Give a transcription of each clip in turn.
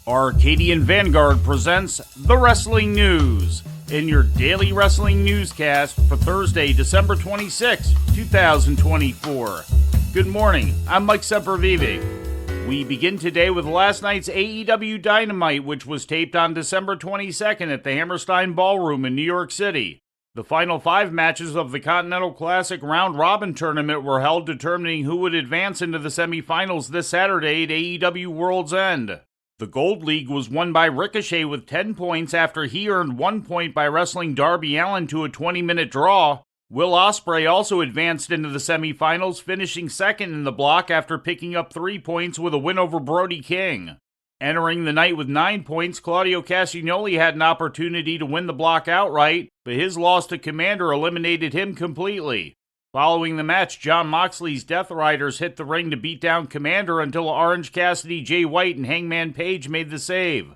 Arcadian Vanguard presents The Wrestling News in your daily wrestling newscast for Thursday, December 26, 2024. Good morning, I'm Mike Sempervive. We begin today with last night's AEW Dynamite, which was taped on December 22nd at the Hammerstein Ballroom in New York City. The final 5 matches of the Continental Classic Round Robin Tournament were held, determining who would advance into the semifinals this Saturday at AEW World's End. The Gold League was won by Ricochet with 10 points after he earned 1 point by wrestling Darby Allin to a 20-minute draw. Will Ospreay also advanced into the semifinals, finishing second in the block after picking up 3 points with a win over Brody King. Entering the night with 9 points, Claudio Castagnoli had an opportunity to win the block outright, but his loss to Commander eliminated him completely. Following the match, Jon Moxley's Death Riders hit the ring to beat down Commander until Orange Cassidy, Jay White, and Hangman Page made the save.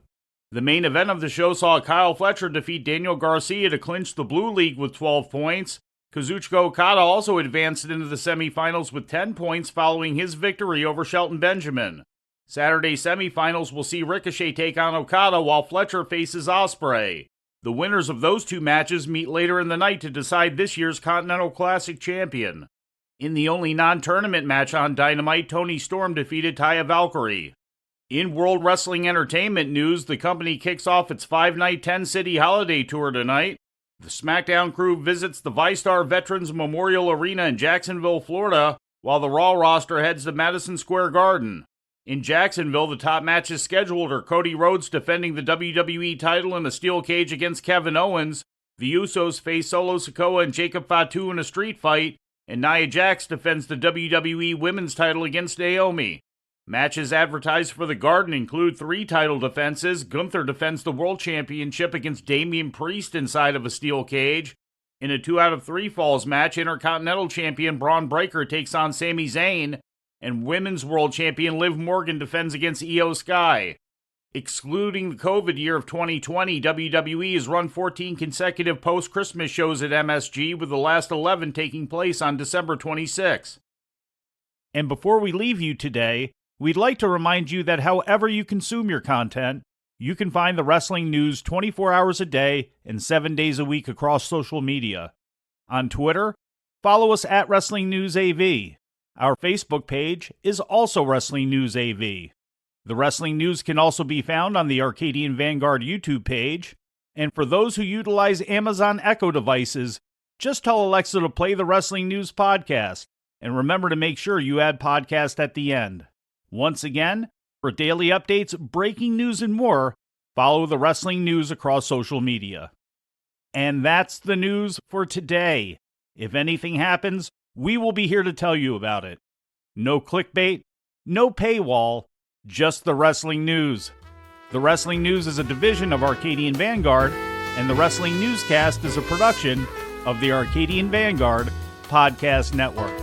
The main event of the show saw Kyle Fletcher defeat Daniel Garcia to clinch the Blue League with 12 points. Kazuchika Okada also advanced into the semifinals with 10 points following his victory over Shelton Benjamin. Saturday's semifinals will see Ricochet take on Okada while Fletcher faces Ospreay. The winners of those 2 matches meet later in the night to decide this year's Continental Classic champion. In the only non-tournament match on Dynamite, Toni Storm defeated Taya Valkyrie. In World Wrestling Entertainment news, the company kicks off its 5-night 10-city holiday tour tonight. The SmackDown crew visits the ViStar Veterans Memorial Arena in Jacksonville, Florida, while the Raw roster heads to Madison Square Garden. In Jacksonville, the top matches scheduled are Cody Rhodes defending the WWE title in a steel cage against Kevin Owens, the Usos face Solo Sikoa and Jacob Fatu in a street fight, and Nia Jax defends the WWE Women's title against Naomi. Matches advertised for the Garden include 3 title defenses. Gunther defends the World Championship against Damian Priest inside of a steel cage. In a 2 out of 3 falls match, Intercontinental Champion Braun Breaker takes on Sami Zayn, and Women's World Champion Liv Morgan defends against Io Sky. Excluding the COVID year of 2020, WWE has run 14 consecutive post-Christmas shows at MSG, with the last 11 taking place on December 26. And before we leave you today, we'd like to remind you that however you consume your content, you can find the wrestling news 24 hours a day and 7 days a week across social media. On Twitter, follow us at Wrestling News AV. Our Facebook page is also Wrestling News AV. The Wrestling News can also be found on the Arcadian Vanguard YouTube page. And for those who utilize Amazon Echo devices, just tell Alexa to play the Wrestling News podcast. And remember to make sure you add podcast at the end. Once again, for daily updates, breaking news, and more, follow the Wrestling News across social media. And that's the news for today. If anything happens, we will be here to tell you about it. No clickbait, no paywall, just the Wrestling News. The Wrestling News is a division of Arcadian Vanguard, and the Wrestling Newscast is a production of the Arcadian Vanguard Podcast Network.